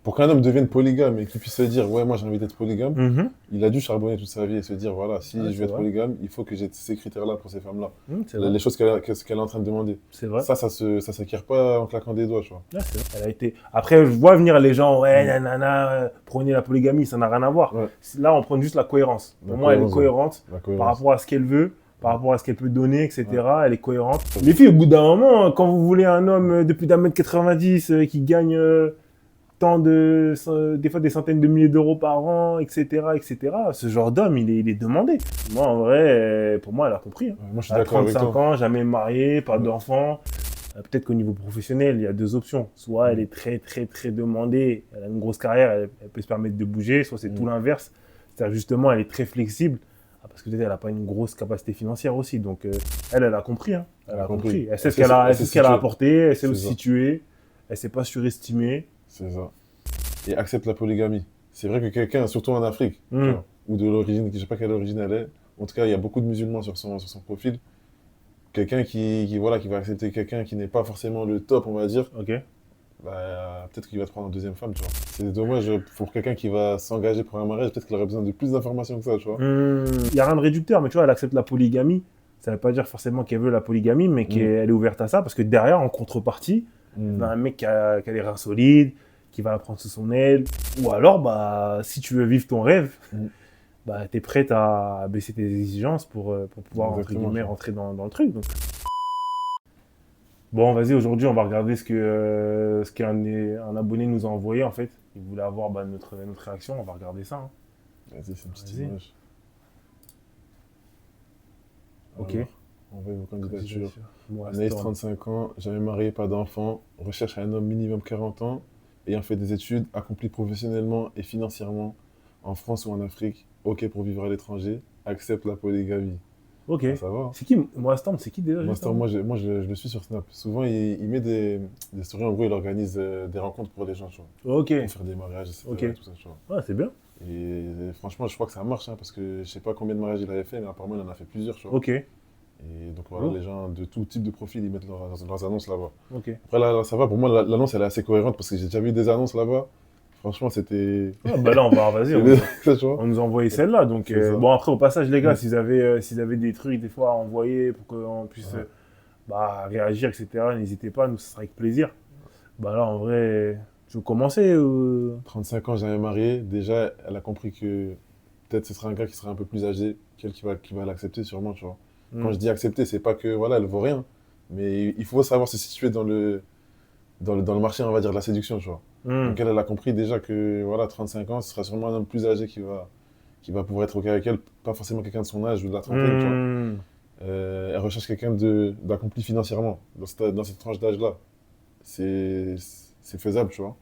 Pour qu'un homme devienne polygame et qu'il puisse se dire, ouais, moi j'ai envie d'être polygame, Mhm. il a dû charbonner toute sa vie et se dire, voilà, si Ouais, je veux c'est être vrai. polygame, il faut que j'ai ces critères-là pour ces femmes-là. C'est vrai. Les choses qu'elle est en train de demander. C'est vrai. Ça s'acquiert pas en claquant des doigts, tu vois. Ouais, c'est vrai. Elle a été... Après, je vois venir les gens, ouais, Mm. nanana, prenez la polygamie, ça n'a rien à voir. Ouais, Là, on prend juste la cohérence. la Pour moi, elle est cohérence, ouais. cohérente La par cohérence. rapport à ce qu'elle veut, par Ouais. rapport à ce qu'elle peut donner, Ouais. etc. Elle est cohérente. Les filles, au bout d'un moment, quand vous voulez un homme de plus d'1,90 m qui gagne des fois des centaines de milliers d'euros par an, etc., etc., ce genre d'homme, il est demandé. Moi, en vrai, pour moi, elle a compris. Hein. Ouais, moi, je suis Elle a d'accord avec 35 toi. ans, jamais mariée, pas Ouais. d'enfant. Peut-être qu'au niveau professionnel, il y a deux options. Soit elle Mm. est très, très, très demandée, elle a une grosse carrière, elle peut se permettre de bouger, soit c'est tout Mm. l'inverse. C'est-à-dire justement, elle est très flexible, parce que peut-être elle n'a pas une grosse capacité financière aussi. Donc, elle a compris. Hein. Elle Elle a a compris. compris. Elle sait Elle ce qu'elle a, elle elle s'est sait ce qu'elle a située. apporté, elle sait où C'est se ça. situer, elle ne s'est pas surestimée. C'est ça. Et accepte la polygamie. C'est vrai que quelqu'un, surtout en Afrique, tu Hmm. vois, ou de l'origine, je sais pas quelle origine elle est, en tout cas, il y a beaucoup de musulmans sur son profil. Quelqu'un voilà, qui va accepter quelqu'un qui n'est pas forcément le top, on va dire, Ok. bah, peut-être qu'il va te prendre en deuxième femme, tu vois. C'est dommage pour quelqu'un qui va s'engager pour un mariage, peut-être qu'il aurait besoin de plus d'informations que ça, tu vois. Il n'y a rien de réducteur, mais tu vois, elle accepte la polygamie. Ça ne veut pas dire forcément qu'elle veut la polygamie, mais Mm, qu'elle est ouverte à ça, parce que derrière, en contrepartie, elle a mm, un mec qui a les reins solides, qui va la prendre sous son aile. Ou alors, bah, si tu veux vivre ton rêve, mm. bah, tu es prête à baisser tes exigences pour pouvoir, entre Exactement, tu guillemets, vois. rentrer dans le truc. Donc. Bon, vas-y, aujourd'hui, on va regarder ce qu'un abonné nous a envoyé, en fait. Il voulait avoir bah, notre réaction, on va regarder ça. Hein. Vas-y, c'est une petite Vas-y. image. Ok. Alors, envoyez vos candidatures. Candidature. Moi, Anaïs, Storm. 35 ans, jamais marié, pas d'enfant, recherche un homme minimum 40 ans, ayant fait des études, accompli professionnellement et financièrement en France ou en Afrique, ok pour vivre à l'étranger, accepte la polygamie. Ok. Ah, ça va, hein. C'est qui, moi, Storm, c'est qui déjà, juste Master, avant? je le suis sur Snap. Souvent, il met des stories, en gros, il organise des rencontres pour les gens, tu vois, Ok. pour faire des mariages, Ok. etc. Tout ça, tu vois. Ah, c'est bien. Et franchement, je crois que ça marche, hein, parce que je sais pas combien de mariages il avait fait, mais apparemment, il en a fait plusieurs, tu vois. Ok. Et donc voilà, Lourd. les gens de tout type de profil, ils mettent leurs annonces là-bas. Ok. Après, là, ça va. Pour moi, l'annonce, elle est assez cohérente parce que j'ai déjà vu des annonces là-bas. Franchement, c'était. Ah, bah là, on va, vas-y, Ça, tu vois? on nous a envoyé celle-là. Donc, C'est ça. bon, après, au passage, les gars, Mm. s'ils avaient des trucs, des fois, à envoyer pour qu'on puisse Ouais. bah, réagir, etc., n'hésitez pas, nous, ce sera avec plaisir. Bah là, en vrai, tu veux commencer 35 ans, jamais marié. Déjà, elle a compris que peut-être ce sera un gars qui sera un peu plus âgé, qu'elle qui va l'accepter sûrement, tu vois. Quand Hmm. je dis accepter, c'est pas que, voilà, elle vaut rien. Mais il faut savoir se situer dans le marché, on va dire, de la séduction, tu vois. Hmm. Donc elle a compris déjà que, voilà, 35 ans, ce sera sûrement un homme plus âgé qui va pouvoir être OK avec elle, pas forcément quelqu'un de son âge ou de la trentaine, tu vois. Hmm. Elle recherche quelqu'un d'accompli financièrement dans cette tranche d'âge-là. C'est c'est faisable, tu vois.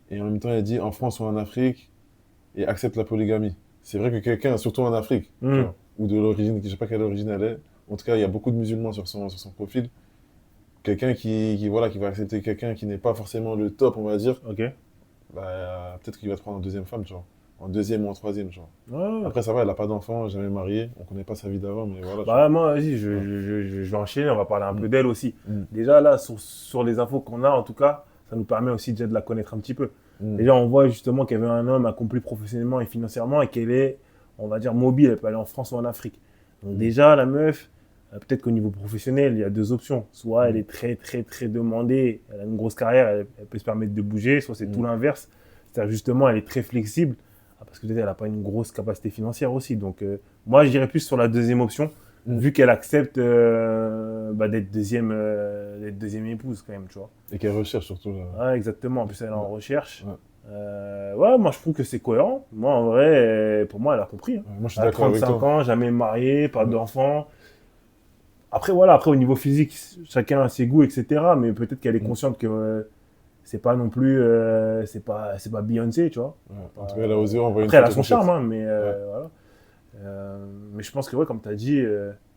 Et en même temps, elle dit en France ou en Afrique et accepte la polygamie. C'est vrai que quelqu'un, surtout en Afrique, tu Hmm. vois, ou de l'origine, je sais pas quelle origine elle est, en tout cas, il y a beaucoup de musulmans sur son profil. Quelqu'un voilà, qui va accepter quelqu'un qui n'est pas forcément le top, on va dire, Ok. bah, peut-être qu'il va te prendre en deuxième femme, tu vois. En deuxième ou en troisième, tu vois. Ouais. Après, ça va, elle n'a pas d'enfant, jamais mariée, on connaît pas sa vie d'avant, mais voilà, tu vois. Bah, moi, vas-y, Ouais. je vais enchaîner, on va parler un Mm. peu d'elle aussi. Mm. Déjà, là, sur les infos qu'on a, en tout cas, ça nous permet aussi déjà de la connaître un petit peu. Mm. Déjà, on voit justement qu'elle veut un homme accompli professionnellement et financièrement et qu'elle est, on va dire, mobile. Elle peut aller en France ou en Afrique. Donc, Mm. déjà, la meuf, peut-être qu'au niveau professionnel, il y a deux options. Soit elle Mm. est très, très, très demandée, elle a une grosse carrière, elle peut se permettre de bouger, soit c'est tout Mm. l'inverse. C'est-à-dire, justement, elle est très flexible parce que peut-être elle n'a pas une grosse capacité financière aussi. Donc, moi, je dirais plus sur la deuxième option, Mm. vu qu'elle accepte bah, d'être deuxième épouse quand même, tu vois. Et qu'elle recherche surtout, là. Ouais, exactement. En plus, elle est en Ouais. recherche. Ouais. Ouais, moi, je trouve que c'est cohérent. Moi, en vrai, pour moi, elle a compris. Hein. Ouais, moi, je suis Elle a d'accord avec 35 toi. ans, jamais mariée, pas Ouais. d'enfant. Après, voilà, après, au niveau physique, chacun a ses goûts, etc. Mais peut-être qu'elle est Mm. consciente que c'est pas non plus, c'est pas Beyoncé, tu vois. Ouais. En tout cas, elle a Euh, osé envoyer une Après, elle a photo son charme, complète. hein, mais Ouais. voilà. Mais je pense que, ouais, comme tu as dit,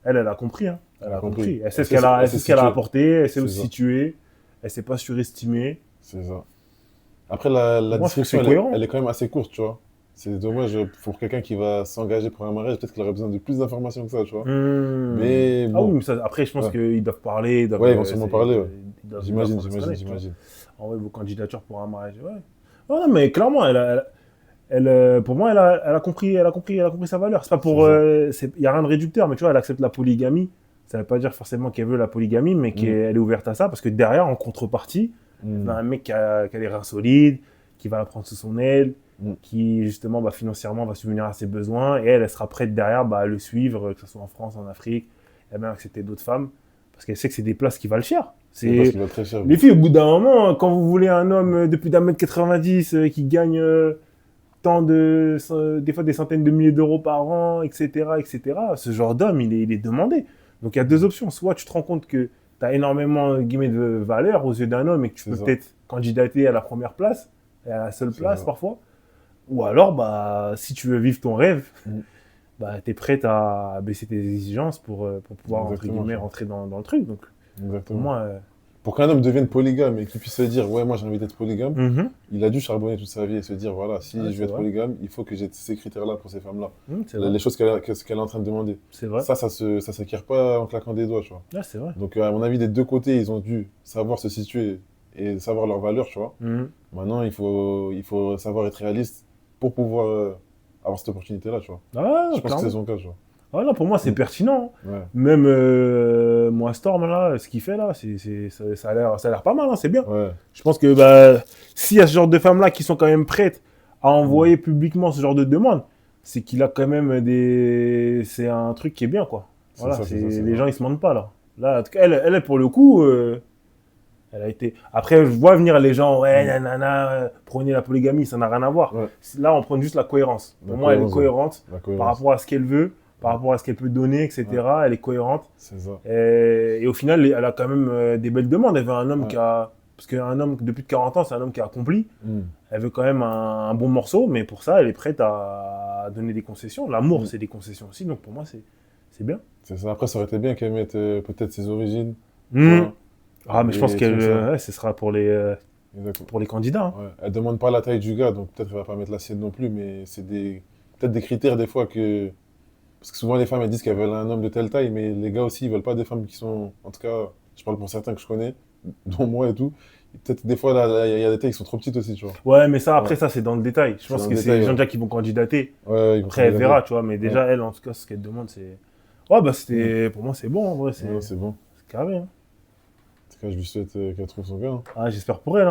elle a compris. Hein. Elle Elle a a compris. compris. Elle sait Elle ce qu'elle a, elle elle s'est sait ce qu'elle a située. apporté, elle sait où C'est se ça. situer, elle s'est pas surestimée. C'est ça. Après, la Moi, je trouve que description, c'est cohérent. elle est quand même assez courte, tu vois. C'est dommage pour quelqu'un qui va s'engager pour un mariage, peut-être qu'il aurait besoin de plus d'informations que ça, tu vois. Mais Ah oui, bon, mais ça, après, je pense ouais. qu'ils doivent parler, Ouais, ils vont sûrement parler, ouais. ils doivent J'imagine, apprendre à se j'imagine, connaître, tu vois. j'imagine. Envoyer vos candidatures pour un mariage, ouais. Non, non, mais clairement, pour moi, elle a compris sa valeur. C'est pas C'est pour, ça. il y a rien de réducteur, mais tu vois, elle accepte la polygamie. Ça veut pas dire forcément qu'elle veut la polygamie, mais Mm. qu'elle est ouverte à ça, parce que derrière, en contrepartie, elle veut Mm. un mec qui a les reins solides, qui va la prendre sous son aile, Mm. qui justement, bah, financièrement, va subvenir à ses besoins, et elle sera prête derrière, bah, à le suivre, que ce soit en France, en Afrique, et même accepter d'autres femmes, parce qu'elle sait que c'est des places qui valent cher. C'est parce C'est qu'il va très cher. les filles, au bout d'un moment, quand vous voulez un homme de plus d'1 m 90 qui gagne des fois des centaines de milliers d'euros par an, etc., etc., ce genre d'homme, il est demandé. Donc il y a deux options. Soit tu te rends compte que tu as énormément guillemets, de valeur aux yeux d'un homme et que tu C'est peux ça. peut-être candidater à la première place, et à la seule C'est place ça. parfois. Ou alors, bah, si tu veux vivre ton rêve, Mm. bah, tu es prête à baisser tes exigences pour pouvoir, entre Exactement, guillemets, tu vois. rentrer dans le truc. Donc pour Exactement. moi, Pour qu'un homme devienne polygame et qu'il puisse se dire, ouais, moi j'ai envie d'être polygame, mhm. il a dû charbonner toute sa vie et se dire, voilà, si Ouais, je veux c'est être vrai. polygame, il faut que j'ai ces critères-là pour ces femmes-là. C'est Les vrai. les choses qu'elle est en train de demander. C'est vrai. Ça s'acquiert pas en claquant des doigts, tu vois. Ouais, c'est vrai. Donc, à mon avis, des deux côtés, ils ont dû savoir se situer et savoir leurs valeurs, tu vois. Mhm. Maintenant, il faut savoir être réaliste pour pouvoir avoir cette opportunité-là, tu vois. Ah, Je pense que c'est clairement. son cas, tu vois. Ah, là, pour moi, c'est Mm. pertinent. Ouais, Même moi, Storm, là, ce qu'il fait, là, ça a l'air pas mal, hein, c'est bien. ouais, Je pense que bah, s'il y a ce genre de femmes-là qui sont quand même prêtes à mm. envoyer publiquement ce genre de demande, c'est qu'il a quand même des. C'est un truc qui est bien, quoi. C'est Voilà, ça, c'est ça, c'est les ça. gens, ils se mentent pas, là. Là, en tout cas, elle pour le coup, elle a été. Après, je vois venir les gens, ouais, Mm. nanana, prenez la polygamie, ça n'a rien à voir. Ouais, Là, on prend juste la cohérence. la Pour moi, elle est cohérence, ouais. cohérente La par cohérence. rapport à ce qu'elle veut, par Ouais, rapport à ce qu'elle peut donner, ouais, etc. Elle est cohérente. c'est ça. Et au final, elle a quand même des belles demandes. Elle veut un homme Ouais. qui a. Parce qu'un homme de plus de 40 ans, c'est un homme qui a accompli. Mm. Elle veut quand même un bon morceau, mais pour ça, elle est prête à donner des concessions. L'amour, Mm. c'est des concessions aussi. Donc pour moi, c'est bien. C'est ça. Après, ça aurait été bien qu'elle mette peut-être ses origines, tu Hmm. vois, Ah, mais je pense des trucs qu'elle. comme ça. Ouais, ce sera pour les, Exactement. pour les candidats, hein. Ouais. Elle demande pas la taille du gars, donc peut-être elle va pas mettre la sienne non plus, mais c'est peut-être des critères des fois que. Parce que souvent les femmes elles disent qu'elles veulent un homme de telle taille, mais les gars aussi ils veulent pas des femmes qui sont. En tout cas, je parle pour certains que je connais, dont moi et tout. Et peut-être des fois là, il y a des tailles qui sont trop petites aussi, tu vois. Ouais, mais ça, Ouais. après, ça, c'est dans le détail. Je C'est pense dans que le c'est détail, les gens ouais. déjà qui vont candidater. Ouais, ils vont Après, elle candidater. verra, tu vois. Mais Ouais. déjà, elle, en tout cas, ce qu'elle demande, c'est. Ouais, bah, Mm. pour moi, c'est bon, en vrai. Ouais, C'est c'est bon. En carré, hein. tout cas, je lui souhaite qu'elle trouve son gars, hein. Ah, j'espère pour elle, hein.